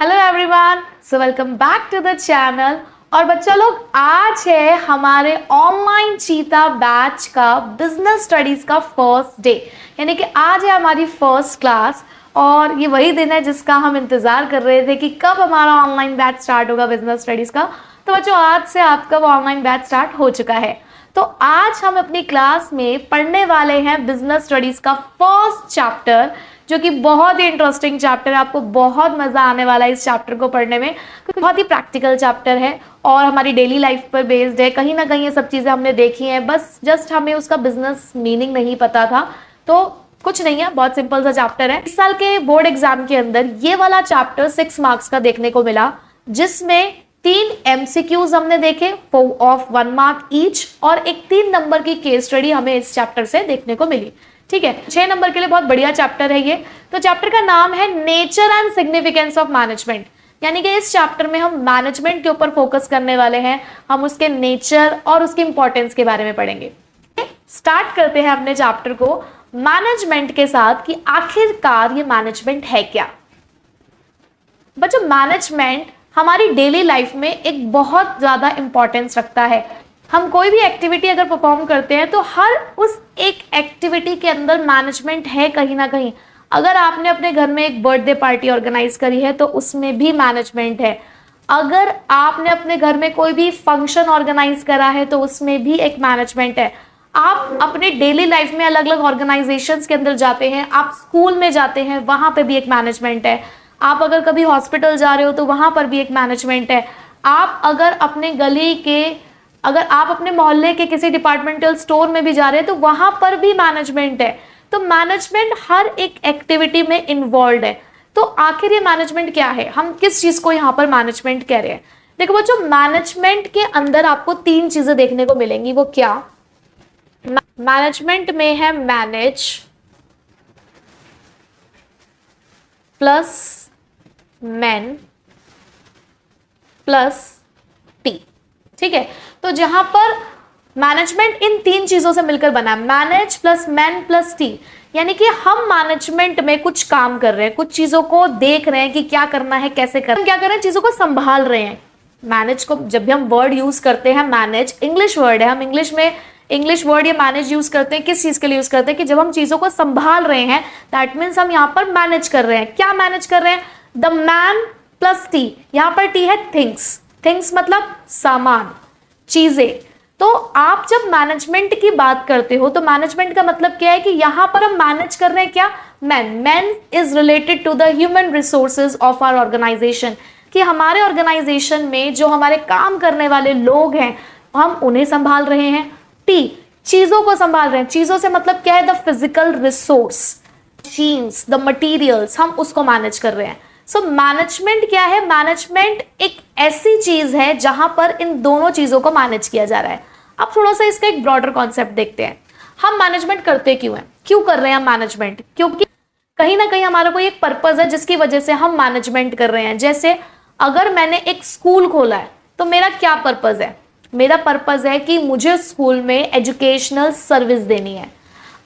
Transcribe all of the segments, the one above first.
Hello everyone, so welcome back to the channel. और बच्चा लोग, आज है हमारे ऑनलाइन चीता बैच का बिजनेस स्टडीज का फर्स्ट डे, यानी कि आज है हमारी फर्स्ट क्लास। और ये वही दिन है जिसका हम इंतज़ार कर रहे थे कि कब हमारा ऑनलाइन बैच स्टार्ट होगा बिजनेस स्टडीज़ का। तो बच्चों, आज से आपका वो ऑनलाइन बैच स्टार्ट हो चुका है। तो आज हम अपनी क्लास में पढ़ने वाले हैं बिजनेस स्टडीज़ का फर्स्ट चैप्टर, जो कि बहुत ही इंटरेस्टिंग चैप्टर है। आपको बहुत मज़ा आने वाला है इस चैप्टर को पढ़ने में, क्योंकि बहुत ही प्रैक्टिकल चैप्टर है और हमारी डेली लाइफ पर बेस्ड है। कहीं ना कहीं ये सब चीज़ें हमने देखी हैं, बस जस्ट हमें उसका बिजनेस मीनिंग नहीं पता था। तो कुछ नहीं है, बहुत सिंपल सा चैप्टर है। इस साल के बोर्ड एग्जाम के अंदर ये वाला चैप्टर 6 मार्क्स का देखने को मिला, जिसमें 3 MCQs हमने देखे ऑफ 1 मार्क ईच, और एक 3 नंबर की केस स्टडी हमें इस चैप्टर से देखने को मिली। ठीक है, 6 नंबर के लिए बहुत बढ़िया चैप्टर है ये। तो चैप्टर का नाम है nature and significance of management, यानी कि इस चैप्टर में हम मैनेजमेंट के ऊपर फोकस करने वाले हैं। हम उसके नेचर और उसकी इंपॉर्टेंस के बारे में पढ़ेंगे। स्टार्ट करते हैं अपने चैप्टर को मैनेजमेंट के साथ कि आखिरकार ये मैनेजमेंट है क्या। बच्चों, मैनेजमेंट हमारी डेली लाइफ में एक बहुत ज़्यादा इंपॉर्टेंस रखता है। हम कोई भी एक्टिविटी अगर परफॉर्म करते हैं तो हर उस एक एक्टिविटी के अंदर मैनेजमेंट है कहीं ना कहीं। अगर आपने अपने घर में एक बर्थडे पार्टी ऑर्गेनाइज करी है तो उसमें भी मैनेजमेंट है। अगर आपने अपने घर में कोई भी फंक्शन ऑर्गेनाइज करा है तो उसमें भी एक मैनेजमेंट है। आप अपने डेली लाइफ में अलग अलग ऑर्गेनाइजेशंस के अंदर जाते हैं, आप स्कूल में जाते हैं, वहाँ पे भी एक मैनेजमेंट है। आप अगर कभी हॉस्पिटल जा रहे हो तो वहाँ पर भी एक मैनेजमेंट है। आप अगर अपने मोहल्ले के किसी डिपार्टमेंटल स्टोर में भी जा रहे हैं तो वहाँ पर भी मैनेजमेंट है। तो मैनेजमेंट हर एक एक्टिविटी में इन्वॉल्व है। तो आखिर ये मैनेजमेंट क्या है, हम किस चीज़ को यहाँ पर मैनेजमेंट कह रहे हैं। देखो बच्चों, मैनेजमेंट के अंदर आपको 3 चीज़ें देखने को मिलेंगी। वो क्या? मैनेजमेंट में है manage plus man plus T. ठीक है, तो जहां पर मैनेजमेंट इन 3 चीजों से मिलकर बना है, manage plus man plus T, यानी कि हम मैनेजमेंट में कुछ काम कर रहे हैं, कुछ चीजों को देख रहे हैं कि क्या करना है, कैसे करना है, क्या कर रहे हैं, चीजों को संभाल रहे हैं। मैनेज को जब भी हम वर्ड यूज करते हैं, मैनेज इंग्लिश वर्ड है, हम इंग्लिश वर्ड या मैनेज यूज करते हैं, किस चीज के लिए यूज करते हैं कि जब हम चीजों को संभाल रहे हैं, दैट मीन्स हम यहाँ पर मैनेज कर रहे हैं। क्या मैनेज कर रहे हैं? द मैन प्लस टी, यहाँ पर टी है थिंग्स। थिंग्स मतलब सामान, चीजें। तो आप जब मैनेजमेंट की बात करते हो तो मैनेजमेंट का मतलब क्या है कि यहाँ पर हम मैनेज कर रहे हैं क्या? Man is related to the human resources of our organization, कि हमारे ऑर्गेनाइजेशन में जो हमारे काम करने वाले लोग हैं हम उन्हें संभाल रहे हैं। टी, चीजों को संभाल रहे हैं। चीजों से मतलब क्या है? The physical resource, machines, the materials, हम उसको मैनेज कर रहे हैं। सो मैनेजमेंट क्या है? मैनेजमेंट एक ऐसी चीज है जहां पर इन दोनों चीजों को मैनेज किया जा रहा है। अब थोड़ा सा इसका एक ब्रॉडर कॉन्सेप्ट देखते हैं। हम मैनेजमेंट करते क्यों हैं, क्यों कर रहे हैं हम मैनेजमेंट? क्योंकि कहीं ना कहीं हमारा कोई एक पर्पज है जिसकी वजह से हम मैनेजमेंट कर रहे हैं। जैसे अगर मैंने एक स्कूल खोला है तो मेरा क्या पर्पज है? मेरा पर्पज है कि मुझे स्कूल में एजुकेशनल सर्विस देनी है।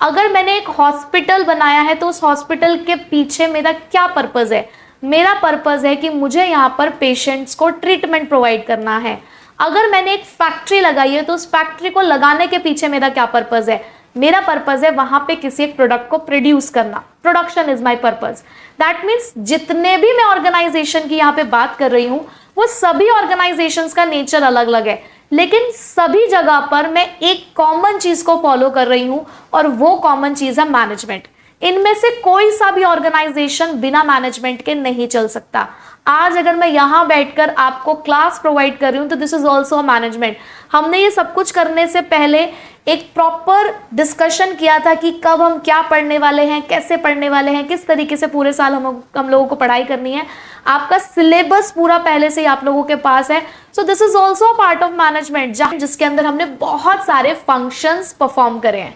अगर मैंने एक हॉस्पिटल बनाया है तो उस हॉस्पिटल के पीछे मेरा क्या पर्पज है? मेरा पर्पज है कि मुझे यहाँ पर पेशेंट्स को ट्रीटमेंट प्रोवाइड करना है। अगर मैंने एक फैक्ट्री लगाई है तो उस फैक्ट्री को लगाने के पीछे मेरा क्या पर्पज है? मेरा पर्पज है वहां पे किसी एक प्रोडक्ट को प्रोड्यूस करना। Production is my purpose. That means जितने भी मैं ऑर्गेनाइजेशन की यहाँ पे बात कर रही हूँ वो सभी ऑर्गेनाइजेशंस का नेचर अलग अलग है, लेकिन सभी जगह पर मैं एक कॉमन चीज को फॉलो कर रही हूँ और वो कॉमन चीज है मैनेजमेंट। इनमें से कोई सा भी ऑर्गेनाइजेशन बिना मैनेजमेंट के नहीं चल सकता। आज अगर मैं यहाँ बैठकर आपको क्लास प्रोवाइड कर रही हूँ तो दिस इज ऑल्सो मैनेजमेंट। हमने ये सब कुछ करने से पहले एक प्रॉपर डिस्कशन किया था कि कब हम क्या पढ़ने वाले हैं, कैसे पढ़ने वाले हैं, किस तरीके से पूरे साल हम लोगों को पढ़ाई करनी है। आपका सिलेबस पूरा पहले से ही आप लोगों के पास है। So this is also part of management, जिसके अंदर हमने बहुत सारे फंक्शंस परफॉर्म करे हैं।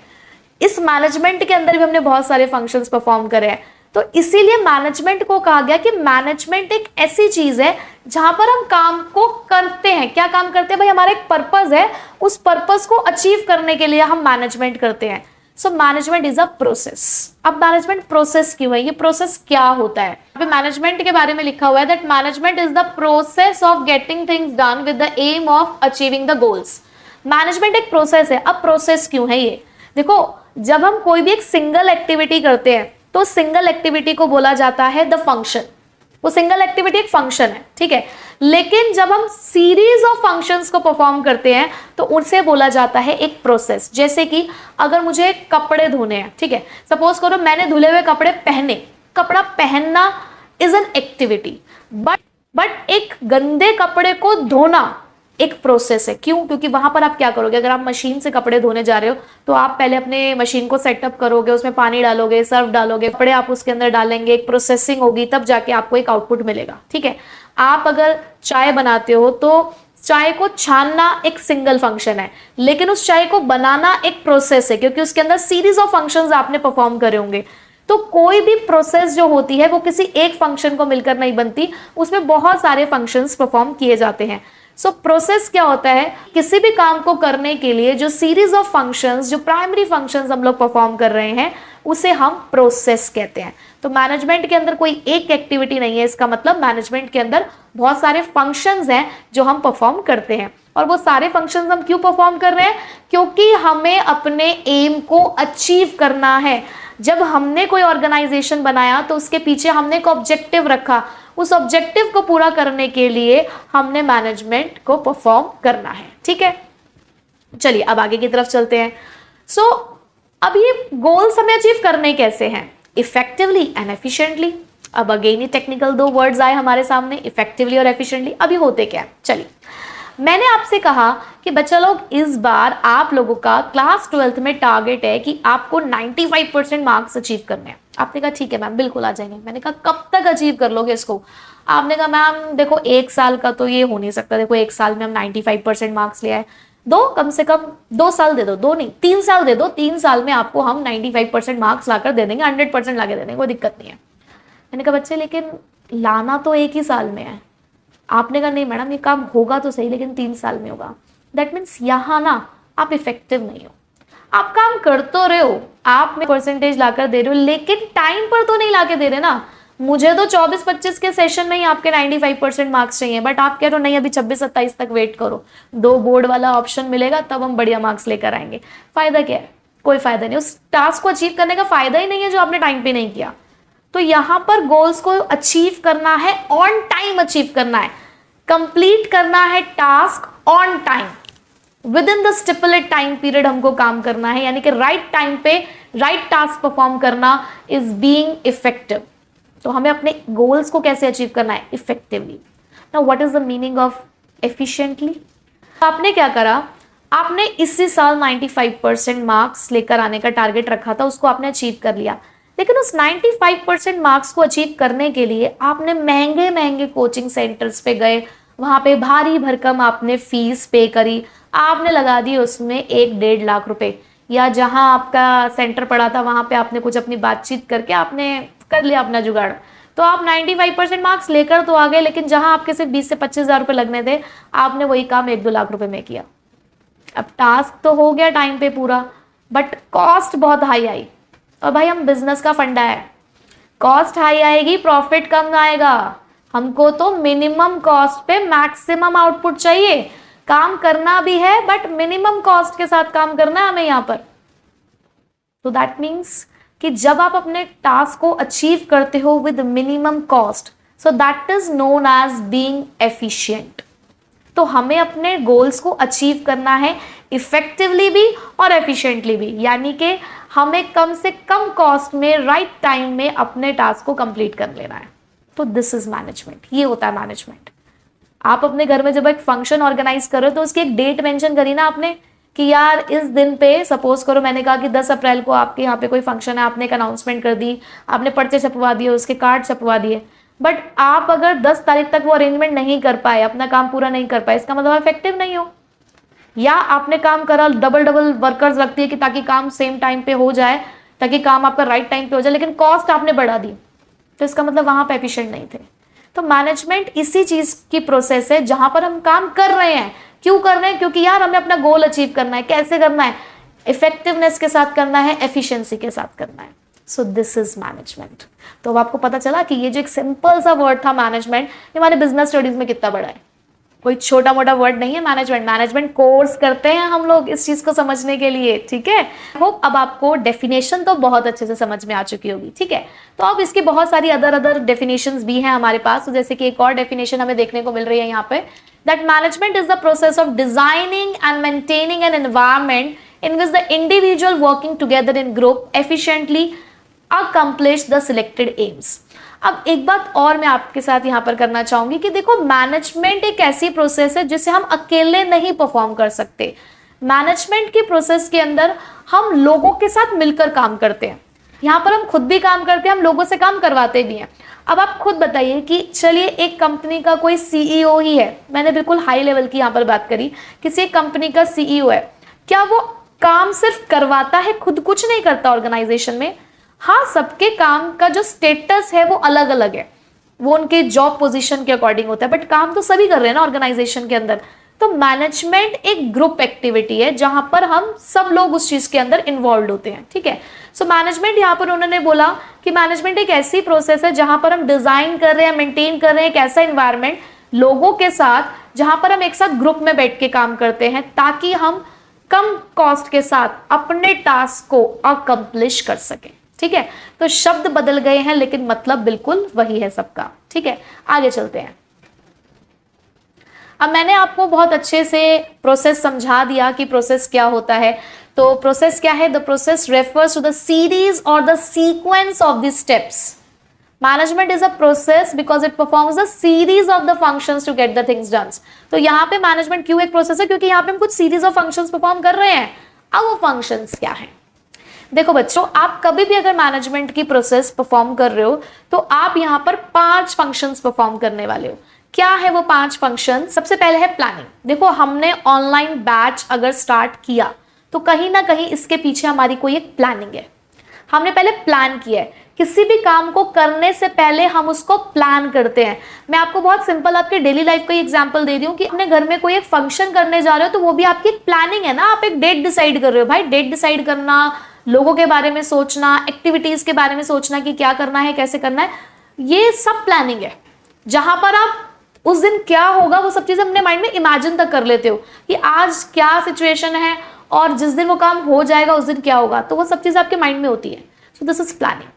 इस मैनेजमेंट के अंदर भी हमने बहुत सारे फंक्शंस परफॉर्म करे हैं। तो इसीलिए मैनेजमेंट को कहा गया कि मैनेजमेंट एक ऐसी चीज है जहां पर हम काम को करते हैं। क्या काम करते हैं भाई? हमारा एक पर्पस है, उस पर्पस को अचीव करने के लिए हम मैनेजमेंट करते हैं। सो मैनेजमेंट इज अ प्रोसेस। अब मैनेजमेंट प्रोसेस क्यों है, ये प्रोसेस क्या होता है? मैनेजमेंट के बारे में लिखा हुआ है that management is the process of getting things done with the aim of achieving the goals. Management एक प्रोसेस है। अब प्रोसेस क्यों है ये देखो, जब हम कोई भी एक सिंगल एक्टिविटी करते हैं तो सिंगल एक्टिविटी को बोला जाता है द फंक्शन। वो सिंगल एक्टिविटी एक फंक्शन है, ठीक है। लेकिन जब हम सीरीज ऑफ फंक्शंस को परफॉर्म करते हैं तो उनसे बोला जाता है एक प्रोसेस। जैसे कि अगर मुझे कपड़े धोने हैं, ठीक है, सपोज करो मैंने धुले हुए कपड़े पहने, कपड़ा पहनना इज एन एक्टिविटी, बट एक गंदे कपड़े को धोना एक प्रोसेस है। क्यों? क्योंकि वहां पर आप क्या करोगे, अगर आप मशीन से कपड़े धोने जा रहे हो तो आप पहले अपने मशीन को सेटअप करोगे, उसमें पानी डालोगे, सर्फ डालोगे, कपड़े आप उसके अंदर डालेंगे, एक प्रोसेसिंग होगी, तब जाके आपको एक आउटपुट मिलेगा, ठीक है। आप अगर चाय बनाते हो तो चाय को छानना एक सिंगल फंक्शन है, लेकिन उस चाय को बनाना एक प्रोसेस है, क्योंकि उसके अंदर सीरीज ऑफ फंक्शंस आपने परफॉर्म करे होंगे। तो कोई भी प्रोसेस जो होती है वो किसी एक फंक्शन को मिलकर नहीं बनती, उसमें बहुत सारे फंक्शंस परफॉर्म किए जाते हैं। सो प्रोसेस क्या होता है, किसी भी काम को करने के लिए जो सीरीज ऑफ फंक्शंस, जो प्राइमरी फंक्शंस हम लोग परफॉर्म कर रहे हैं उसे हम प्रोसेस कहते हैं। तो मैनेजमेंट के अंदर कोई एक एक्टिविटी नहीं है, इसका मतलब मैनेजमेंट के अंदर बहुत सारे फंक्शंस हैं जो हम परफॉर्म करते हैं। और वो सारे फंक्शंस हम क्यों परफॉर्म कर रहे हैं? क्योंकि हमें अपने एम को अचीव करना है। जब हमने कोई ऑर्गेनाइजेशन बनाया तो उसके पीछे हमने एक ऑब्जेक्टिव रखा, उस ऑब्जेक्टिव को पूरा करने के लिए हमने मैनेजमेंट को परफॉर्म करना है, ठीक है। चलिए अब आगे की तरफ चलते हैं। सो अब ये गोल्स हमें अचीव करने कैसे हैं? Effectively and efficiently. अब अगेन ये टेक्निकल दो वर्ड्स आए हमारे सामने, इफेक्टिवली और एफिशिएंटली। अभी होते क्या? चलिए, मैंने आपसे कहा कि बच्चा लोग इस बार आप लोगों का क्लास 12th में टारगेट है कि आपको 95% मार्क्स अचीव करने हैं। आपने कहा ठीक है मैम बिल्कुल आ जाएंगे। मैंने कहा कब तक अचीव कर लोगे इसको? आपने कहा मैम देखो 1 साल का तो ये हो नहीं सकता, देखो 1 साल में हम 95% मार्क्स ले आए, दो कम से कम 2 साल दे दो, 2 नहीं 3 साल दे दो, 3 साल में आपको हम 95% मार्क्स लाकर दे देंगे, 100% ला के दे देंगे, कोई दिक्कत नहीं है। मैंने कहा बच्चे लेकिन लाना तो 1 ही साल में है। आपने कहा नहीं मैडम ये काम होगा तो सही लेकिन 3 साल में होगा। दैट मीन्स यहाँ ना आप इफेक्टिव नहीं हो। आप काम कर तो रहे हो, आप में परसेंटेज लाकर दे रहे हो, लेकिन टाइम पर तो नहीं लाके दे रहे ना। मुझे तो 24-25 के सेशन में ही आपके 95% मार्क्स चाहिए, बट आप कह रहे हो नहीं अभी 26-27 तक वेट करो, 2 बोर्ड वाला ऑप्शन मिलेगा तब हम बढ़िया मार्क्स लेकर आएंगे। फायदा क्या है? कोई फायदा नहीं। उस टास्क को अचीव करने का फायदा ही नहीं है जो आपने टाइम पे नहीं किया। तो यहाँ पर गोल्स को अचीव करना है, ऑन टाइम अचीव करना है, कंप्लीट करना है task on time, with in the stipulate time period हमको काम करना है, यानी कि राइट टाइम पे राइट टास्क परफॉर्म करना इज बीइंग इफेक्टिव। तो हमें अपने गोल्स को कैसे अचीव करना है? Effectively. Now what is the meaning of efficiently? आपने क्या करा, आपने इसी साल 95% मार्क्स लेकर आने का टारगेट रखा था, उसको आपने अचीव कर लिया, लेकिन उस 95% मार्क्स को अचीव करने के लिए आपने महंगे महंगे कोचिंग सेंटर्स पे गए, वहां पे भारी भरकम आपने फीस पे करी, आपने लगा दी उसमें 1-1.5 लाख रुपए, या जहां आपका सेंटर पड़ा था वहां पे आपने कुछ अपनी बातचीत करके आपने कर लिया अपना जुगाड़। तो आप 95% मार्क्स लेकर तो आ गए, लेकिन जहां आपके सिर्फ 20 से 25 हज़ार रुपए लगने थे आपने वही काम 1-2 लाख रुपए में किया। अब टास्क तो हो गया टाइम पे पूरा, बट कॉस्ट बहुत हाई आई। और भाई हम बिजनेस का फंडा है, कॉस्ट हाई आएगी प्रॉफिट कम आएगा। हमको तो मिनिमम कॉस्ट पे मैक्सिमम आउटपुट चाहिए। काम करना भी है बट मिनिमम कॉस्ट के साथ काम करना है हमें यहाँ पर। तो दैट मीन्स कि जब आप अपने टास्क को अचीव करते हो with minimum cost, so that is known as being efficient. तो हमें अपने गोल्स को अचीव करना है इफेक्टिवली भी और एफिशिएंटली भी, यानी कि हमें कम से कम कॉस्ट में राइट टाइम में अपने टास्क को कंप्लीट कर लेना है। तो दिस इज मैनेजमेंट, ये होता है मैनेजमेंट। आप अपने घर में जब एक फंक्शन ऑर्गेनाइज करो तो उसकी एक डेट मेंशन करी ना आपने कि यार इस दिन पे, सपोज करो मैंने कहा कि 10 अप्रैल को आपके यहाँ पे कोई फंक्शन है, आपने एक अनाउंसमेंट कर दी, आपने पर्चे छपवा दिए, उसके कार्ड छपवा दिए, बट आप अगर 10 तारीख तक वो अरेंजमेंट नहीं कर पाए, अपना काम पूरा नहीं कर पाए, इसका मतलब इफेक्टिव नहीं हो। या आपने काम करा, डबल वर्कर्स रखती है कि ताकि काम सेम टाइम पे हो जाए, ताकि काम आपका राइट टाइम पे हो जाए, लेकिन कॉस्ट आपने बढ़ा दी, तो इसका मतलब वहां पे एफिशिएंट नहीं थे। तो मैनेजमेंट इसी चीज की प्रोसेस है जहां पर हम काम कर रहे हैं। क्यों कर रहे हैं? क्योंकि यार हमें अपना गोल अचीव करना है। कैसे करना है? इफेक्टिवनेस के साथ करना है, एफिशिएंसी के साथ करना है। So this is management. तो अब आपको पता चला कि ये जो एक सिंपल सा वर्ड था मैनेजमेंट, ये हमारे बिजनेस स्टडीज में कितना बड़ा है। कोई छोटा मोटा वर्ड नहीं है मैनेजमेंट। मैनेजमेंट कोर्स करते हैं हम लोग इस चीज को समझने के लिए, ठीक है। होप अब आपको डेफिनेशन तो बहुत अच्छे से समझ में आ चुकी होगी, ठीक है। तो अब इसकी बहुत सारी अदर डेफिनेशंस भी हैं हमारे पास। तो जैसे कि एक और डेफिनेशन हमें देखने को मिल रही है यहाँ पे, that management is the process of designing and maintaining an environment in which the individual working together in group efficiently accomplish the selected aims। अब एक बात और मैं आपके साथ यहाँ पर करना चाहूंगी कि देखो, मैनेजमेंट एक ऐसी प्रोसेस है जिसे हम अकेले नहीं परफॉर्म कर सकते। मैनेजमेंट की प्रोसेस के अंदर हम लोगों के साथ मिलकर काम करते हैं। यहाँ पर हम खुद भी काम करते हैं, हम लोगों से काम करवाते भी हैं। अब आप खुद बताइए कि चलिए एक कंपनी का कोई सीईओ ही है, मैंने बिल्कुल हाई लेवल की यहाँ पर बात करी, किसी एक कंपनी का सीईओ है, क्या वो काम सिर्फ करवाता है, खुद कुछ नहीं करता ऑर्गेनाइजेशन में? हाँ, सबके काम का जो स्टेटस है वो अलग अलग है, वो उनके जॉब पोजीशन के अकॉर्डिंग होता है, बट काम तो सभी कर रहे हैं ना ऑर्गेनाइजेशन के अंदर। तो मैनेजमेंट एक ग्रुप एक्टिविटी है जहां पर हम सब लोग उस चीज के अंदर इन्वॉल्व होते हैं, ठीक है। सो मैनेजमेंट यहाँ पर उन्होंने बोला कि मैनेजमेंट एक ऐसी प्रोसेस है जहां पर हम डिजाइन कर रहे हैं, मेंटेन कर रहे हैं एक ऐसा इन्वायरमेंट लोगों के साथ जहां पर हम एक साथ ग्रुप में बैठ के काम करते हैं, ताकि हम कम कॉस्ट के साथ अपने टास्क को अकम्प्लिश कर सके, ठीक है। तो शब्द बदल गए हैं लेकिन मतलब बिल्कुल वही है सबका, ठीक है। आगे चलते हैं। अब मैंने आपको बहुत अच्छे से प्रोसेस समझा दिया कि प्रोसेस क्या होता है। तो प्रोसेस क्या है? The process refers to the series और the sequence of the steps. Management is a process because it performs the series of the functions to get the things done. तो यहाँ पे मैनेजमेंट क्यों एक प्रोसेस है? क्योंकि यहाँ पे हम कुछ सीरीज ऑफ फंक्शंस परफॉर्म कर रहे हैं। अब वो फंक्शंस क्या है? देखो बच्चों, आप कभी भी अगर मैनेजमेंट की प्रोसेस परफॉर्म कर रहे हो तो आप यहाँ पर 5 फंक्शंस परफॉर्म करने वाले हो। क्या है वो 5 फंक्शन? सबसे पहले है प्लानिंग। देखो, हमने ऑनलाइन बैच अगर स्टार्ट किया तो कहीं ना कहीं इसके पीछे हमारी कोई एक प्लानिंग है। हमने पहले प्लान किया है। किसी भी काम को करने से पहले हम उसको प्लान करते हैं। मैं आपको बहुत सिंपल आपके डेली लाइफ का एग्जांपल दे रही हूँ कि अपने घर में कोई एक फंक्शन करने जा रहे हो तो वो भी आपकी एक प्लानिंग है ना। आप एक डेट डिसाइड कर रहे हो। भाई, डेट डिसाइड करना, लोगों के बारे में सोचना, एक्टिविटीज के बारे में सोचना कि क्या करना है, कैसे करना है, ये सब प्लानिंग है। जहां पर आप उस दिन क्या होगा वो सब चीजें अपने माइंड में इमेजिन तक कर लेते हो कि आज क्या सिचुएशन है और जिस दिन वो काम हो जाएगा उस दिन क्या होगा, तो वो सब चीजें आपके माइंड में होती है। So this is planning.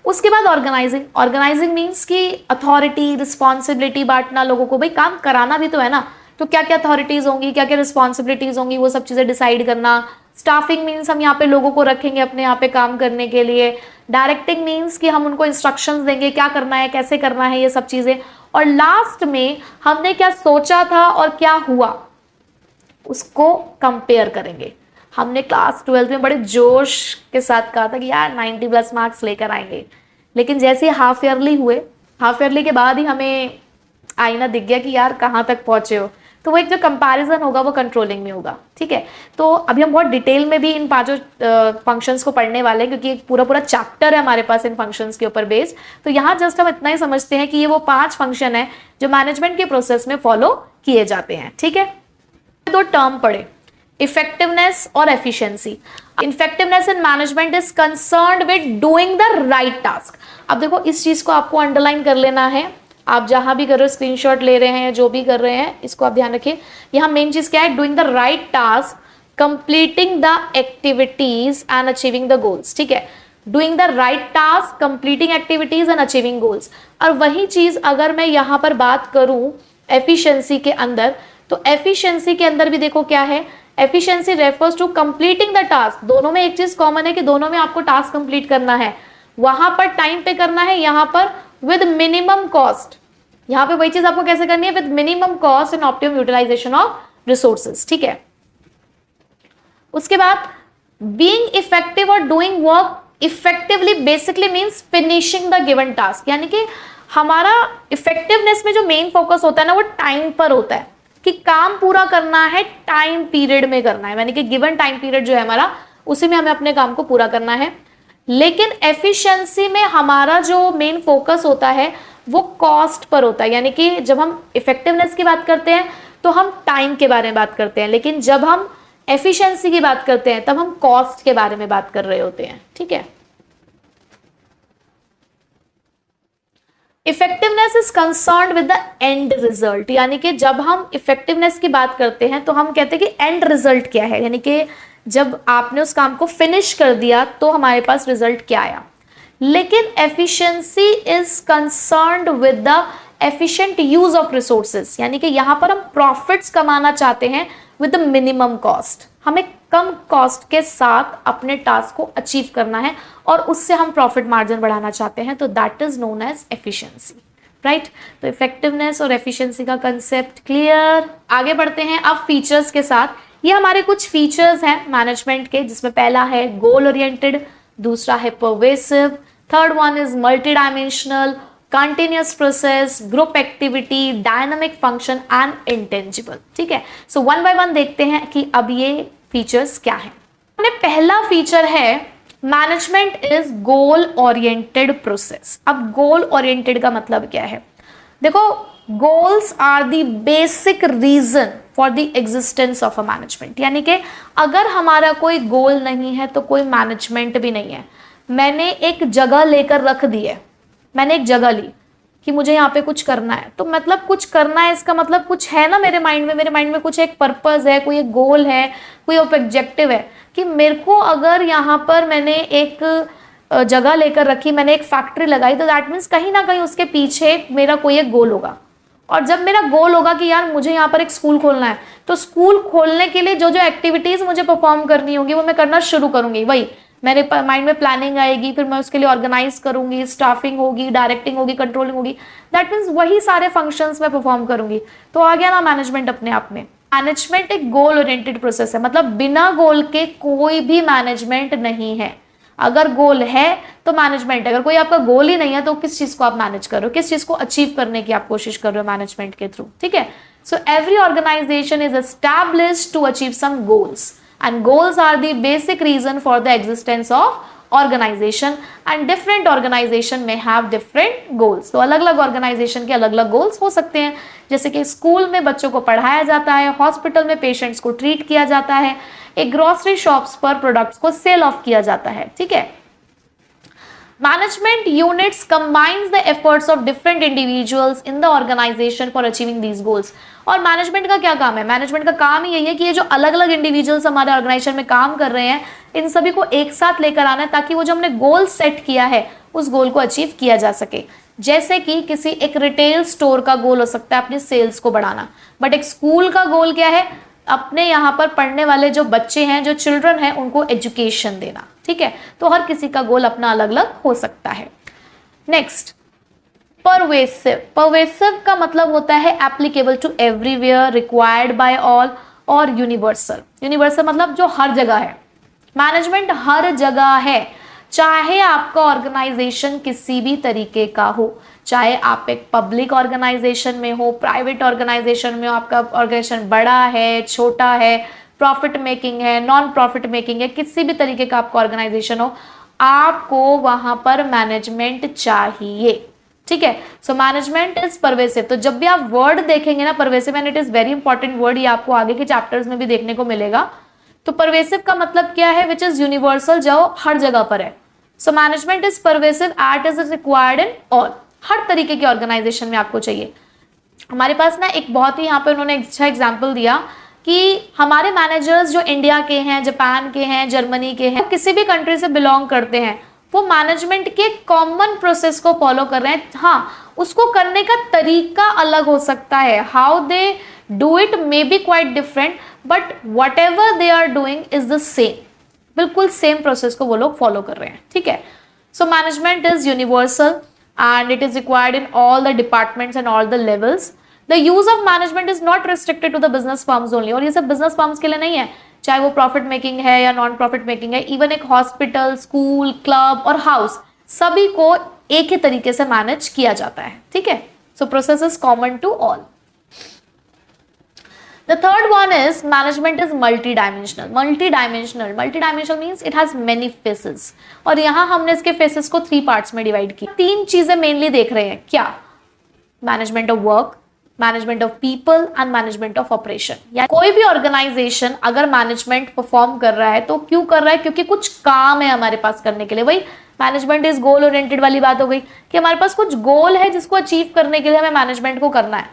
उसके बाद ऑर्गेनाइजिंग। ऑर्गेनाइजिंग मीन्स कि अथॉरिटी, रिस्पॉन्सिबिलिटी बांटना लोगों को। भाई, काम कराना भी तो है ना, तो क्या क्या अथॉरिटीज होंगी, क्या क्या रिस्पॉन्सिबिलिटीज होंगी, वो सब चीजें डिसाइड करना। स्टाफिंग मीन्स हम यहाँ पे लोगों को रखेंगे अपने यहाँ पे काम करने के लिए। डायरेक्टिंग मीन्स कि हम उनको इंस्ट्रक्शंस देंगे क्या करना है, कैसे करना है, ये सब चीजें। और लास्ट में हमने क्या सोचा था और क्या हुआ उसको कंपेयर करेंगे। हमने क्लास 12 में बड़े जोश के साथ कहा था कि यार 90+ मार्क्स लेकर आएंगे, लेकिन जैसे हाफ ईयरली हुए, हाफ ईयरली के बाद ही हमें आईना दिख गया कि यार कहाँ तक पहुंचे हो। तो वो एक जो कंपैरिजन होगा वो कंट्रोलिंग में होगा, ठीक है। तो अभी हम बहुत डिटेल में भी इन 5 फंक्शंस को पढ़ने वाले हैं, क्योंकि एक पूरा चैप्टर है हमारे पास इन फंक्शंस के ऊपर बेस्ड। तो यहाँ जस्ट हम इतना ही समझते हैं कि ये वो 5 फंक्शन है जो मैनेजमेंट के प्रोसेस में फॉलो किए जाते हैं, ठीक है। 2 टर्म पढ़े, इफेक्टिवनेस और efficiency. Effectiveness in management is concerned with doing the right task. अब देखो, इस चीज को आपको अंडरलाइन कर लेना है। आप जहां भी कर रहे हो, स्क्रीनशॉट ले रहे हैं, जो भी कर रहे हैं, इसको आप ध्यान रखिए। यहाँ मेन चीज क्या है? Doing the right task, completing the activities and achieving the goals, ठीक है। Doing the right task, completing activities and achieving goals. और वही चीज अगर मैं यहाँ पर बात करूं एफिशिएंसी के अंदर, तो एफिशिएंसी के अंदर भी देखो क्या है? Efficiency refers to completing the task. दोनों में एक चीज कॉमन है कि दोनों में आपको टास्क कंप्लीट करना है। वहां पर टाइम पे करना है, यहाँ पर विद मिनिमम कॉस्ट। यहाँ पे वही चीज आपको कैसे करनी है? With minimum cost and optimum utilization of resources, ठीक है। उसके बाद बीइंग इफेक्टिव और doing work effectively basically means finishing the given task. यानी कि हमारा इफेक्टिवनेस में जो मेन फोकस होता है ना, वो टाइम पर होता है कि काम पूरा करना है, टाइम पीरियड में करना है, यानी कि गिवन टाइम पीरियड जो है हमारा, उसी में हमें अपने काम को पूरा करना है। लेकिन एफिशिएंसी में हमारा जो मेन फोकस होता है वो कॉस्ट पर होता है। यानी कि जब हम इफेक्टिवनेस की बात करते हैं तो हम टाइम के बारे में बात करते हैं, लेकिन जब हम एफिशिएंसी की बात करते हैं तब हम कॉस्ट के बारे में बात कर रहे होते हैं, ठीक है। Effectiveness is concerned with the end result, यानी कि जब हम इफेक्टिवनेस की बात करते हैं तो हम कहते हैं कि एंड रिजल्ट क्या है, यानी कि जब आपने उस काम को फिनिश कर दिया तो हमारे पास रिजल्ट क्या आया। लेकिन efficiency is concerned with the efficient use of resources, यानी कि यहां पर हम प्रॉफिट्स कमाना चाहते हैं विद द मिनिमम कॉस्ट, हमें कम कॉस्ट के साथ अपने टास्क को अचीव करना है और उससे हम प्रॉफिट मार्जिन बढ़ाना चाहते हैं, तो that is known as efficiency, right. तो इफेक्टिवनेस और एफिशिएंसी का कंसेप्ट क्लियर। आगे बढ़ते हैं अब फीचर्स के साथ। ये हमारे कुछ फीचर्स हैं मैनेजमेंट के, जिसमें पहला है गोल ओरिएंटेड, दूसरा है pervasive, third one is multi dimensional, continuous process, group activity, dynamic function and intangible, ठीक है। सो वन बाय वन देखते हैं कि अब ये फीचर्स क्या है। पहला फीचर है management is goal oriented process. अब गोल ओरिएंटेड का मतलब क्या है? देखो, goals are the basic reason for the existence of a management, यानी कि अगर हमारा कोई गोल नहीं है तो कोई मैनेजमेंट भी नहीं है। मैंने एक जगह लेकर रख दी है, मैंने एक जगह ली कि मुझे यहाँ पे कुछ करना है, तो मतलब कुछ करना है इसका मतलब कुछ है ना मेरे माइंड में कुछ एक पर्पस है, कोई एक गोल है, कोई ऑब्जेक्टिव है कि मेरे को अगर यहाँ पर मैंने एक जगह लेकर रखी, मैंने एक फैक्ट्री लगाई, तो दैट मीन्स कहीं ना कहीं उसके पीछे मेरा कोई एक गोल होगा। और जब मेरा गोल होगा कि यार मुझे यहाँ पर एक स्कूल खोलना है, तो स्कूल खोलने के लिए जो जो एक्टिविटीज मुझे परफॉर्म करनी होगी वो मैं करना शुरू करूंगी। वही मेरे माइंड में प्लानिंग आएगी, फिर मैं उसके लिए ऑर्गेनाइज करूंगी, स्टाफिंग होगी, डायरेक्टिंग होगी, कंट्रोलिंग होगी, दैट मीन्स वही सारे फंक्शंस मैं परफॉर्म करूंगी। तो आ गया ना मैनेजमेंट अपने आप में। मैनेजमेंट एक गोल ओरिएंटेड प्रोसेस है, मतलब बिना गोल के कोई भी मैनेजमेंट नहीं है। अगर गोल है तो मैनेजमेंट, अगर कोई आपका गोल ही नहीं है तो किस चीज को आप मैनेज कर रहे हो, किस चीज को अचीव करने की आप कोशिश कर रहे हो मैनेजमेंट के थ्रू, ठीक है। So every organization is established to achieve some goals and goals are the basic reason for the existence of organization and different organization may have different goals। तो अलग अलग organization के अलग अलग goals हो सकते हैं, जैसे कि स्कूल में बच्चों को पढ़ाया जाता है, हॉस्पिटल में पेशेंट्स को ट्रीट किया जाता है, एक ग्रोसरी शॉप्स पर प्रोडक्ट्स को सेल ऑफ किया जाता है, ठीक है। Management units combines the efforts of different individuals in the organization for achieving these goals। और मैनेजमेंट का क्या काम है? मैनेजमेंट का काम ही यही है कि ये जो अलग अलग इंडिविजुअल्स हमारे ऑर्गेनाइजेशन में काम कर रहे हैं, इन सभी को एक साथ लेकर आना है ताकि वो जो हमने गोल सेट किया है उस गोल को अचीव किया जा सके। जैसे कि किसी एक रिटेल स्टोर का गोल हो सकता है अपनी सेल्स को बढ़ाना, बट एक स्कूल का गोल क्या है? अपने यहाँ पर पढ़ने वाले जो बच्चे हैं, जो चिल्ड्रन हैं, उनको एजुकेशन देना, ठीक है। तो हर किसी का गोल अपना अलग अलग हो सकता है। Next, pervasive. परवेसिव का मतलब होता है applicable to everywhere, required by all और यूनिवर्सल। यूनिवर्सल मतलब जो हर जगह है। मैनेजमेंट हर जगह है, चाहे आपका ऑर्गेनाइजेशन किसी भी तरीके का हो, चाहे आप एक पब्लिक ऑर्गेनाइजेशन में हो, प्राइवेट ऑर्गेनाइजेशन में हो, आपका ऑर्गेनाइजेशन बड़ा है, छोटा है, प्रॉफिट मेकिंग है, नॉन प्रॉफिट मेकिंग है, किसी भी तरीके का आपका ऑर्गेनाइजेशन हो, आपको वहां पर मैनेजमेंट चाहिए, ठीक है। So management is pervasive. तो जब भी आप वर्ड देखेंगे ना pervasive, and it is very important word, ये आपको आगे के चैप्टर्स में भी देखने को मिलेगा। तो परवेसिव का मतलब क्या है? विच इज यूनिवर्सल, जो हर जगह पर है। So management is pervasive at is required in all, हर तरीके के ऑर्गेनाइजेशन में आपको चाहिए। हमारे पास ना एक बहुत ही यहाँ पे उन्होंने अच्छा एग्जाम्पल दिया कि हमारे मैनेजर्स जो इंडिया के हैं, जापान के हैं, जर्मनी के हैं, किसी भी कंट्री से बिलोंग करते हैं, वो मैनेजमेंट के कॉमन प्रोसेस को फॉलो कर रहे हैं। हाँ, उसको करने का तरीका अलग हो सकता है, how they do it may be quite different, but whatever they are doing is the same, बिल्कुल सेम प्रोसेस को वो लोग फॉलो कर रहे हैं, ठीक है। So management is universal and it is required in all the departments and all the levels. The use of management is not restricted to the business firms only, और ये सब business firms के लिए नहीं है, चाहे वो profit making है या non profit making है, even एक hospital, school, club और house, सभी को एक ही तरीके से मैनेज किया जाता है, ठीक है। So process is common to all. The third one is management is multi-dimensional. Multi-dimensional means it has many faces. और यहाँ हमने इसके faces को 3 parts में divide किया। 3 चीजें mainly देख रहे हैं, क्या? Management of work, management of people and management of operation. या कोई भी ऑर्गेनाइजेशन अगर मैनेजमेंट परफॉर्म कर रहा है तो क्यों कर रहा है, क्योंकि कुछ काम है हमारे पास करने के लिए। वही मैनेजमेंट इज गोल ओरिएंटेड वाली बात हो गई कि हमारे पास कुछ गोल है जिसको अचीव करने के लिए हमें मैनेजमेंट को करना है।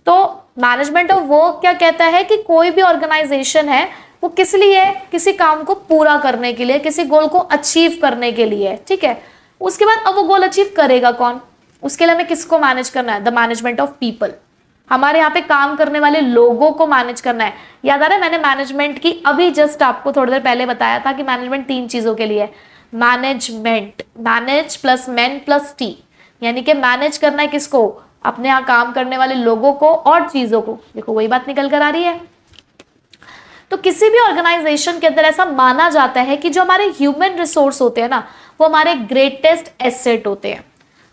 तो मैनेजमेंट ऑफ वर्क क्या कहता है कि कोई भी ऑर्गेनाइजेशन है वो किस लिए है, किसी काम को पूरा करने के लिए, किसी गोल को अचीव करने के लिए, ठीक है। उसके बाद अब वो गोल अचीव करेगा कौन, उसके लिए हमें किसको मैनेज करना है, द मैनेजमेंट ऑफ पीपल। हमारे यहाँ पे काम करने वाले लोगों को मैनेज करना है। याद आ रहा है मैंने मैनेजमेंट की अभी जस्ट आपको थोड़ी देर पहले बताया था कि मैनेजमेंट 3 चीजों के लिए है। Management, manage plus man plus T, यानी कि मैनेज करना है किसको, अपने यहाँ काम करने वाले लोगों को और चीजों को। देखो वही बात निकल कर आ रही है। तो किसी भी ऑर्गेनाइजेशन के अंदर ऐसा माना जाता है कि जो हमारे ह्यूमन रिसोर्स होते हैं ना, वो हमारे ग्रेटेस्ट एसेट होते हैं,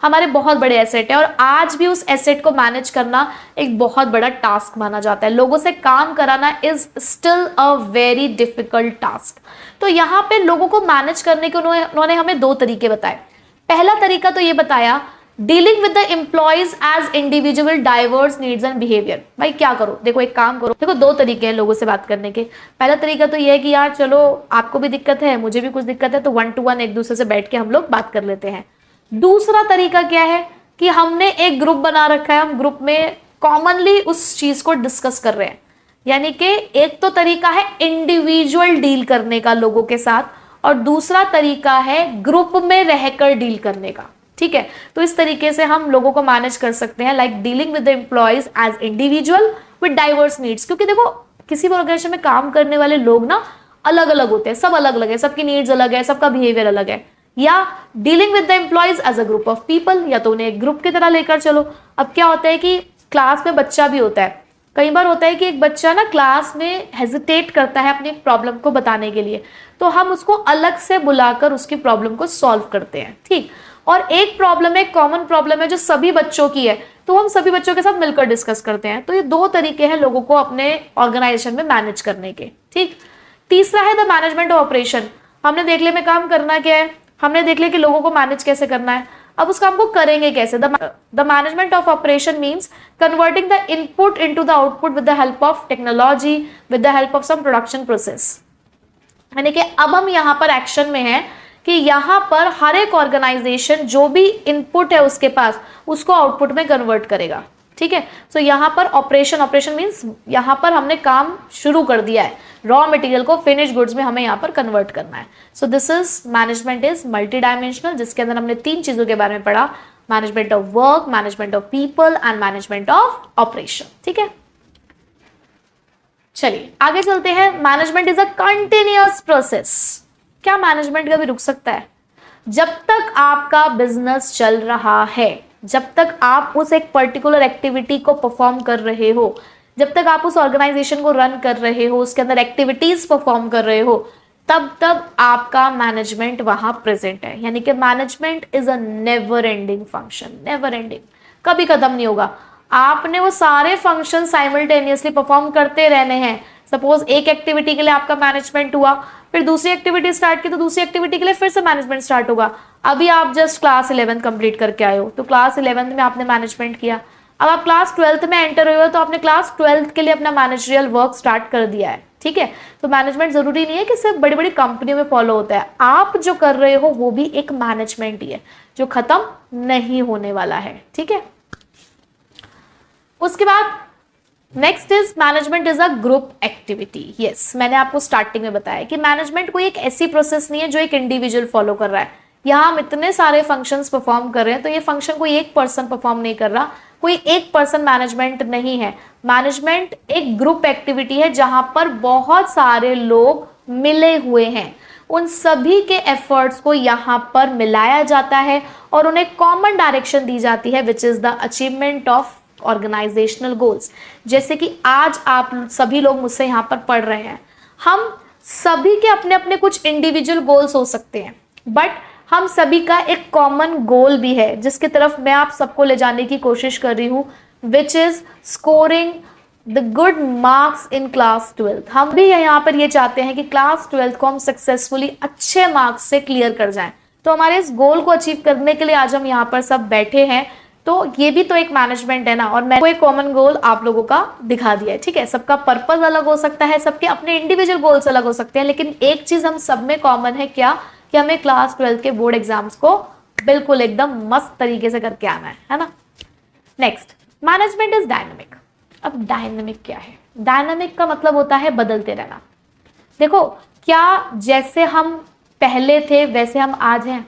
हमारे बहुत बड़े एसेट है। और आज भी उस एसेट को मैनेज करना एक बहुत बड़ा टास्क माना जाता है। लोगों से काम कराना is still a very difficult task. तो यहाँ पे लोगों को मैनेज करने के उन्होंने हमें 2 तरीके बताए। पहला तरीका तो ये बताया, dealing with the employees as individual diverse needs and behaviour. भाई क्या करो, देखो एक काम करो, देखो 2 तरीके हैं लोगों से बात करने के। पहला तरीका तो ये है कि यार चलो आपको भी दिक्कत है, मुझे भी कुछ दिक्कत है, तो 1 to 1 एक दूसरे से बैठ के हम लोग बात कर लेते हैं। दूसरा तरीका क्या है कि हमने एक ग्रुप बना रखा है, हम ग्रुप में कॉमनली उस चीज को डिस्कस कर रहे हैं। यानी कि एक तो तरीका है इंडिविजुअल डील करने का लोगों के साथ, और दूसरा तरीका है ग्रुप में रहकर डील करने का, ठीक है। तो इस तरीके से हम लोगों को मैनेज कर सकते हैं, like dealing with the employees as individual with diverse needs. क्योंकि देखो किसी भी ऑर्गेनाइजेशन में काम करने वाले लोग ना अलग अलग होते हैं, सब अलग अलग है, सबकी नीड्स अलग है, सबका बिहेवियर अलग है। या dealing with the employees as a group of people, या तो उन्हें एक ग्रुप की तरह लेकर चलो। अब क्या होता है कि क्लास में बच्चा भी होता है, कई बार होता है कि एक बच्चा ना क्लास में हेजिटेट करता है अपनी प्रॉब्लम को बताने के लिए, तो हम उसको अलग से बुलाकर उसकी प्रॉब्लम को सॉल्व करते हैं, ठीक। और एक प्रॉब्लम है, कॉमन प्रॉब्लम है जो सभी बच्चों की है, तो हम सभी बच्चों के साथ मिलकर डिस्कस करते हैं। तो ये 2 तरीके हैं लोगों को अपने ऑर्गेनाइजेशन में मैनेज करने के, ठीक। तीसरा है द मैनेजमेंट ऑफ ऑपरेशन। हमने देख लिया में काम करना क्या है, हमने देख लिया कि लोगों को मैनेज कैसे करना है, अब उस काम को करेंगे कैसे। The management of operation means converting the input into the output with the help of technology, with the help of some production process. यानी कि अब हम यहाँ पर एक्शन में हैं कि यहाँ पर हर एक ऑर्गेनाइजेशन जो भी इनपुट है उसके पास, उसको आउटपुट में कन्वर्ट करेगा, ठीक है। सो यहाँ पर ऑपरेशन मीन्स यहाँ पर हमने काम शुरू कर दिया है, रॉ मटेरियल को फिनिश गुड्स में हमें यहाँ पर कन्वर्ट करना है। So this is management is multi dimensional, जिसके अंदर हमने 3 चीजों के बारे में पढ़ा, management of work, management of people and management of operation, ठीक है। चलिए आगे चलते हैं। Management is a continuous process. क्या मैनेजमेंट कभी रुक सकता है? जब तक आपका बिजनेस चल रहा है, जब तक आप उस एक पर्टिकुलर एक्टिविटी को परफॉर्म कर रहे हो, जब तक आप उस ऑर्गेनाइजेशन को रन कर रहे हो, उसके अंदर एक्टिविटीज परफॉर्म कर रहे हो, तब तक आपका मैनेजमेंट वहां प्रेजेंट है। यानी कि management is a never ending function, never ending, कभी खत्म नहीं होगा। आपने वो सारे फंक्शन साइमल्टेनियसली परफॉर्म करते रहने हैं। सपोज एक एक्टिविटी के लिए आपका मैनेजमेंट हुआ, फिर दूसरी एक्टिविटी स्टार्ट की तो दूसरी एक्टिविटी के लिए फिर से मैनेजमेंट स्टार्ट होगा। अभी आप जस्ट क्लास 11th कंप्लीट करके आए हो, तो क्लास 11th में आपने मैनेजमेंट किया। अब आप क्लास 12th में एंटर हुए हो, तो आपने क्लास 12th के लिए अपना मैनेजरियल वर्क स्टार्ट कर दिया है, ठीक है। तो मैनेजमेंट जरूरी नहीं है कि सिर्फ बड़ी बड़ी कंपनियों में फॉलो होता है, आप जो कर रहे हो वो भी एक मैनेजमेंट ही है जो खत्म नहीं होने वाला है, ठीक है। उसके बाद next is management is a group activity. Yes, मैंने आपको स्टार्टिंग में बताया कि मैनेजमेंट कोई एक ऐसी प्रोसेस नहीं है जो एक इंडिविजुअल फॉलो कर रहा है। यहाँ हम इतने सारे फंक्शंस परफॉर्म कर रहे हैं, तो ये फंक्शन कोई एक पर्सन परफॉर्म नहीं कर रहा, कोई एक पर्सन मैनेजमेंट नहीं है। मैनेजमेंट एक ग्रुप एक्टिविटी है जहां पर बहुत सारे लोग मिले हुए हैं, उन सभी के एफर्ट्स को यहाँ पर मिलाया जाता है और उन्हें कॉमन डायरेक्शन दी जाती है, which is the achievement of organizational goals. जैसे कि आज आप सभी लोग मुझसे यहाँ पर पढ़ रहे हैं, हम सभी के अपने अपने कुछ इंडिविजुअल गोल्स हो सकते हैं, बट हम सभी का एक कॉमन गोल भी है जिसकी तरफ मैं आप सबको ले जाने की कोशिश कर रही हूँ, which is scoring the good marks in class 12th। हम भी यहाँ पर ये चाहते हैं कि क्लास 12th को हम सक्सेसफुली अच्छे मार्क्स से क्लियर कर जाएं। तो हमारे इस गोल को अचीव करने के लिए आज हम यहाँ पर सब बैठे हैं तो ये भी तो एक मैनेजमेंट है ना। और मैं कोई कॉमन गोल आप लोगों का दिखा दिया है, ठीक है। सबका पर्पस अलग हो सकता है, सबके अपने इंडिविजुअल गोल्स अलग हो सकते हैं, लेकिन एक चीज हम सब में कॉमन है, क्या, कि हमें क्लास 12 के बोर्ड एग्जाम्स को बिल्कुल एकदम मस्त तरीके से करके आना है ना। Next, management is dynamic. अब डायनामिक क्या है? डायनामिक का मतलब होता है बदलते रहना। देखो, क्या जैसे हम पहले थे वैसे हम आज हैं?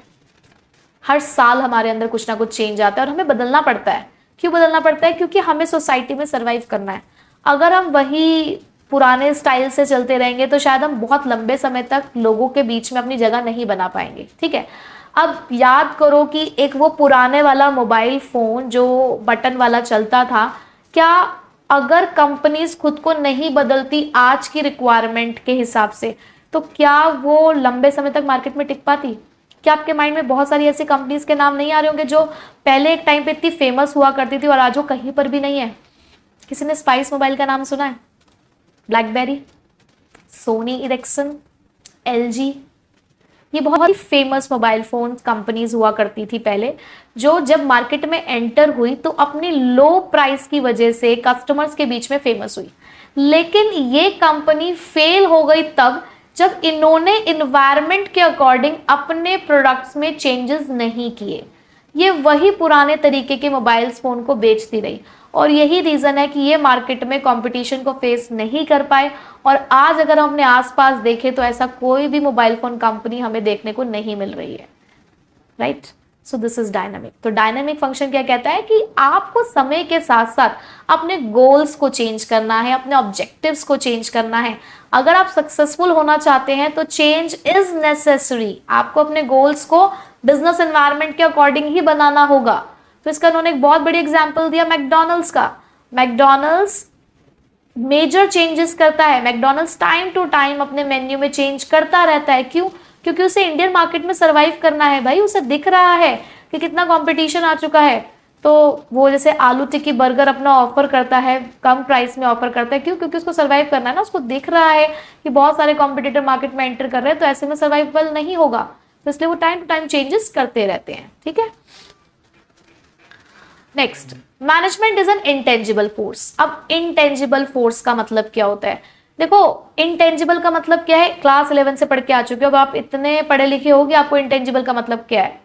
हर साल हमारे अंदर कुछ ना कुछ चेंज आता है और हमें बदलना पड़ता है। क्यों बदलना पड़ता है? क्योंकि हमें सोसाइटी में सरवाइव करना है। अगर हम वही पुराने स्टाइल से चलते रहेंगे तो शायद हम बहुत लंबे समय तक लोगों के बीच में अपनी जगह नहीं बना पाएंगे, ठीक है। अब याद करो कि एक वो पुराने वाला मोबाइल फोन जो बटन वाला चलता था, क्या अगर कंपनीज खुद को नहीं बदलती आज की रिक्वायरमेंट के हिसाब से, तो क्या वो लंबे समय तक मार्केट में टिक पाती? क्या आपके माइंड में बहुत सारी ऐसी कंपनीज के नाम नहीं आ रहे होंगे जो पहले एक टाइम पे इतनी फेमस हुआ करती थी और आज वो कहीं पर भी नहीं है? किसी ने स्पाइस मोबाइल का नाम सुना है? ब्लैकबेरी, सोनी इरिक्सन, एलजी, ये बहुत ही फेमस मोबाइल फोन कंपनीज हुआ करती थी पहले, जो जब मार्केट में एंटर हुई तो अपनी लो प्राइस की वजह से कस्टमर्स के बीच में फेमस हुई। लेकिन ये कंपनी फेल हो गई तब जब इन्होंने इन्वायरमेंट के अकॉर्डिंग अपने प्रोडक्ट्स में चेंजेस नहीं किए। ये वही पुराने तरीके के मोबाइल फोन को बेचती रही और यही रीजन है कि ये मार्केट में कंपटीशन को फेस नहीं कर पाए। और आज अगर हम अपने आसपास देखें तो ऐसा कोई भी मोबाइल फोन कंपनी हमें देखने को नहीं मिल रही है, right. So this is dynamic. तो डायनामिक फंक्शन क्या कहता है कि आपको समय के साथ साथ अपने गोल्स को चेंज करना है, अपने ऑब्जेक्टिव्स को चेंज करना है। अगर आप सक्सेसफुल होना चाहते हैं तो चेंज इज नेसेसरी। आपको अपने गोल्स को बिजनेस एनवायरनमेंट के अकॉर्डिंग ही बनाना होगा। तो इसका उन्होंने एक बहुत बड़ी एग्जाम्पल दिया मैकडोनल्ड्स का। मैकडोनल्ड्स मेजर चेंजेस करता है, मैकडोनल्ड्स टाइम टू टाइम अपने मेन्यू में चेंज करता रहता है। क्यों? क्योंकि उसे इंडियन मार्केट में सरवाइव करना है भाई। उसे दिख रहा है कि कितना कंपटीशन आ चुका है, तो वो जैसे आलू टिक्की बर्गर अपना ऑफर करता है, कम प्राइस में ऑफर करता है। क्यों? क्योंकि उसको सरवाइव करना है ना। उसको दिख रहा है कि बहुत सारे कॉम्पिटिटर मार्केट में एंटर कर रहे हैं, तो ऐसे में सर्वाइवल नहीं होगा, तो इसलिए वो टाइम टू टाइम चेंजेस करते रहते हैं, ठीक है। Next, management is an intangible force. अब इंटेंजिबल फोर्स का मतलब क्या होता है? देखो, इंटेंजिबल का मतलब क्या है? क्लास 11 से पढ़ के आ चुके हो, अब आप इतने पढ़े लिखे हो कि आपको इंटेंजिबल का मतलब क्या है।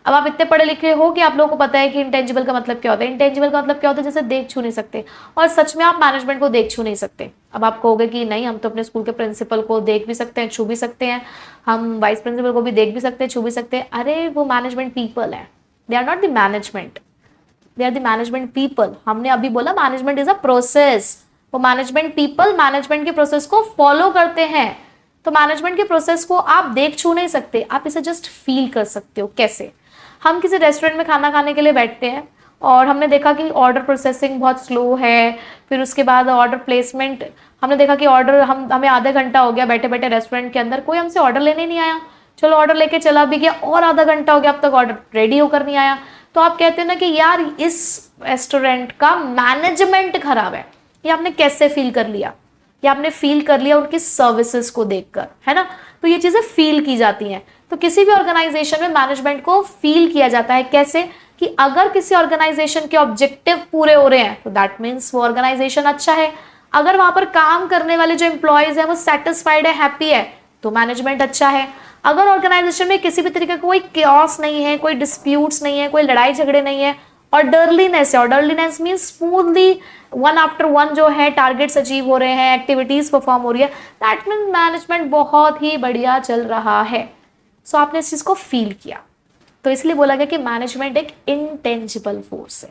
अब आप इतने पढ़े लिखे हो कि आप लोगों को पता है कि इंटेंजिबल का मतलब क्या होता है। इंटेंजिबल का मतलब क्या होता है? जैसे देख छू नहीं सकते। और सच में आप मैनेजमेंट को देख छू नहीं सकते। अब आप कहोगे कि नहीं, हम तो अपने स्कूल के प्रिंसिपल को देख भी सकते हैं, छू भी सकते हैं, हम वाइस प्रिंसिपल को भी देख भी सकते हैं, छू भी सकते हैं। अरे वो मैनेजमेंट पीपल है, they are not the management, they are the management people. हमने अभी बोला मैनेजमेंट इज अ प्रोसेस। वो मैनेजमेंट पीपल मैनेजमेंट के प्रोसेस को फॉलो करते हैं। तो मैनेजमेंट के प्रोसेस को आप देख छू नहीं सकते, आप इसे जस्ट फील कर सकते हो। कैसे? हम किसी रेस्टोरेंट में खाना खाने के लिए बैठते हैं और हमने देखा कि ऑर्डर प्रोसेसिंग बहुत स्लो है, फिर उसके बाद ऑर्डर प्लेसमेंट, हमने देखा कि ऑर्डर हमें आधा घंटा हो गया बैठे बैठे रेस्टोरेंट के अंदर, कोई हमसे ऑर्डर लेने नहीं आया। चलो ऑर्डर लेके चला भी गया और आधा घंटा हो गया, अब तक ऑर्डर रेडी होकर नहीं आया। तो आप कहते हो ना कि यार इस रेस्टोरेंट का मैनेजमेंट खराब है। ये आपने कैसे फील कर लिया? ये आपने फील कर लिया उनकी सर्विसेज को देखकर, है ना। तो ये चीजें फील की जाती हैं। तो किसी भी ऑर्गेनाइजेशन में मैनेजमेंट को फील किया जाता है। कैसे? कि अगर किसी ऑर्गेनाइजेशन के ऑब्जेक्टिव पूरे हो रहे हैं तो दैट मीन्स वो ऑर्गेनाइजेशन अच्छा है। अगर वहां पर काम करने वाले जो एम्प्लॉयज हैं वो सेटिस्फाइड है, हैप्पी है, तो मैनेजमेंट अच्छा है। अगर ऑर्गेनाइजेशन में किसी भी तरीके का कोई केओस नहीं है, कोई डिस्प्यूट्स नहीं है, कोई लड़ाई झगड़े नहीं है, और डरलीनेस है, और orderliness means smoothly one after one जो है टारगेट्स अचीव हो रहे हैं, एक्टिविटीज परफॉर्म हो रही है, दैट मीन्स मैनेजमेंट बहुत ही बढ़िया चल रहा है। सो आपने इस चीज को फील किया, तो इसलिए बोला गया कि मैनेजमेंट एक इंटेंजिबल फोर्स है।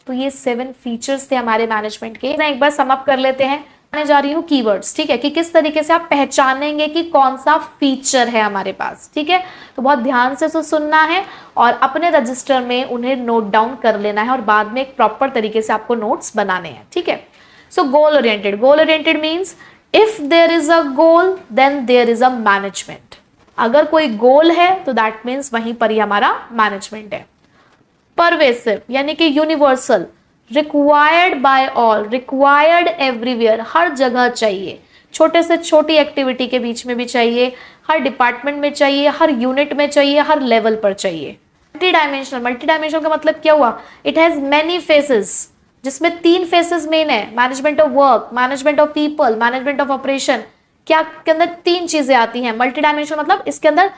तो ये 7 फीचर्स थे हमारे मैनेजमेंट के। एक बार सम अप कर लेते हैं। मैं जा रही हूँ कीवर्ड्स, ठीक है, कि किस तरीके से आप पहचानेंगे कि कौन सा फीचर है हमारे पास, ठीक है। तो बहुत ध्यान से सुनना है और अपने रजिस्टर में उन्हें नोट डाउन कर लेना है और बाद में एक प्रॉपर तरीके से आपको नोट्स बनाने हैं, ठीक है। So goal oriented. Goal oriented means if there is a goal then there is a management. अगर कोई गोल है तो दैट मीन्स वहीं पर ही हमारा मैनेजमेंट है। परवेसिव यानी कि universal, required by all, required everywhere, हर जगह चाहिए, छोटे से छोटी एक्टिविटी के बीच में भी चाहिए, हर डिपार्टमेंट में चाहिए, हर यूनिट में चाहिए, हर लेवल पर चाहिए। मल्टी डायमेंशनल का मतलब क्या हुआ, इट हैज मेनी फेसेस, जिसमें 3 फेसेस मेन है, management of work, management of people, management of operation. क्या के अंदर 3 चीजें आती हैं। मल्टी डायमेंशनल मतलब इसके अंदर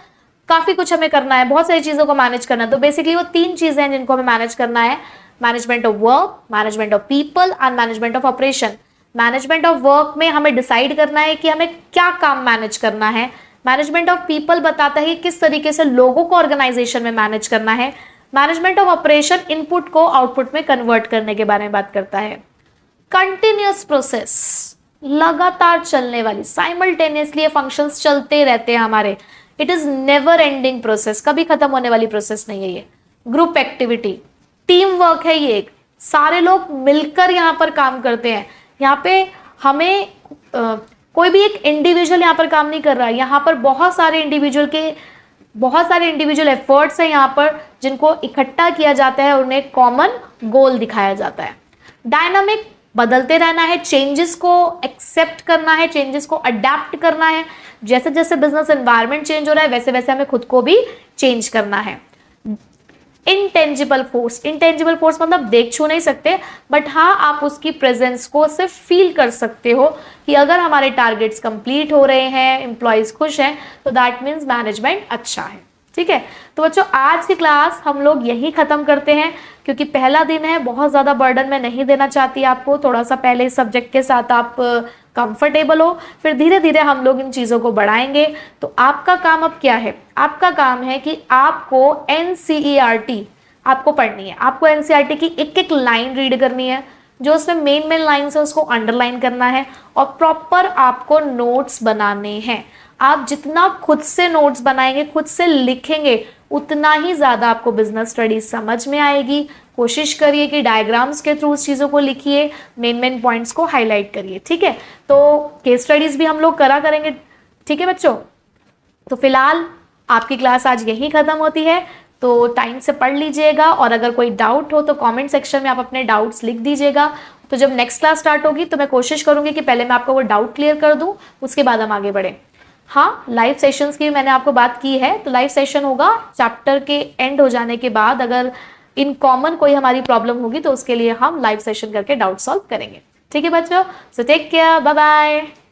काफी कुछ हमें करना है, बहुत सारी चीजों को मैनेज करना है। तो बेसिकली वो 3 चीजें हैं जिनको हमें मैनेज करना है, management of work, management of people and management of operation. Management of work में हमें डिसाइड करना है कि हमें क्या काम मैनेज करना है। मैनेजमेंट ऑफ पीपल बताता है किस तरीके से लोगों को ऑर्गेनाइजेशन में मैनेज करना है। मैनेजमेंट ऑफ ऑपरेशन इनपुट को आउटपुट में कन्वर्ट करने के बारे में बात करता है। कंटिन्यूअस प्रोसेस, लगातार चलने वाली, साइमल्टेनियसली ये फंक्शंस चलते रहते हैं हमारे। It is never ending process, कभी खत्म होने वाली प्रोसेस नहीं है ये। ग्रुप एक्टिविटी, टीम वर्क है ये, सारे लोग मिलकर यहाँ पर काम करते हैं। यहाँ पे हमें कोई भी एक इंडिविजुअल यहाँ पर काम नहीं कर रहा है, यहाँ पर बहुत सारे इंडिविजुअल एफर्ट्स हैं यहाँ पर, जिनको इकट्ठा किया जाता है और उन्हें कॉमन गोल दिखाया जाता है। डायनामिक, बदलते रहना है, चेंजेस को एक्सेप्ट करना है, चेंजेस को अडेप्ट करना है। जैसे जैसे बिजनेस एनवायरनमेंट चेंज हो रहा है वैसे वैसे हमें खुद को भी चेंज करना है। इंटेंजिबल फोर्स मतलब देख छू नहीं सकते, बट हाँ आप उसकी प्रेजेंस को सिर्फ फील कर सकते हो कि अगर हमारे टारगेट्स कंप्लीट हो रहे हैं, एम्प्लॉयज खुश हैं, तो दैट मीन्स मैनेजमेंट अच्छा है। ठीक है, तो बच्चों आज की क्लास हम लोग यही खत्म करते हैं, क्योंकि पहला दिन है, बहुत ज़्यादा बर्डन मैं नहीं देना चाहती आपको। थोड़ा सा पहले इस सब्जेक्ट के साथ आप कंफर्टेबल हो, फिर धीरे धीरे हम लोग इन चीज़ों को बढ़ाएंगे। तो आपका काम अब क्या है, आपका काम है कि आपको NCERT आपको पढ़नी है। आपको NCERT की एक एक लाइन रीड करनी है, जो उसमें मेन लाइन्स है उसको अंडरलाइन करना है, और प्रॉपर आपको नोट्स बनाने हैं। आप जितना खुद से नोट्स बनाएंगे, खुद से लिखेंगे, उतना ही ज़्यादा आपको बिजनेस स्टडीज समझ में आएगी। कोशिश करिए कि डायग्राम्स के थ्रू उस चीज़ों को लिखिए, मेन पॉइंट्स को हाईलाइट करिए। ठीक है, तो केस स्टडीज भी हम लोग करेंगे। ठीक है बच्चों, तो फिलहाल आपकी क्लास आज यहीं ख़त्म होती है, तो टाइम से पढ़ लीजिएगा, और अगर कोई डाउट हो तो कमेंट सेक्शन में आप अपने डाउट्स लिख दीजिएगा। तो जब नेक्स्ट क्लास स्टार्ट होगी तो मैं कोशिश करूँगी कि पहले मैं आपको वो डाउट क्लियर कर दूँ, उसके बाद हम आगे बढ़ें। हाँ, लाइव सेशंस की मैंने आपको बात की है, तो लाइव सेशन होगा चैप्टर के एंड हो जाने के बाद। अगर इन कॉमन कोई हमारी प्रॉब्लम होगी तो उसके लिए हम लाइव सेशन करके डाउट सॉल्व करेंगे। ठीक है बच्चों, so take care, bye bye.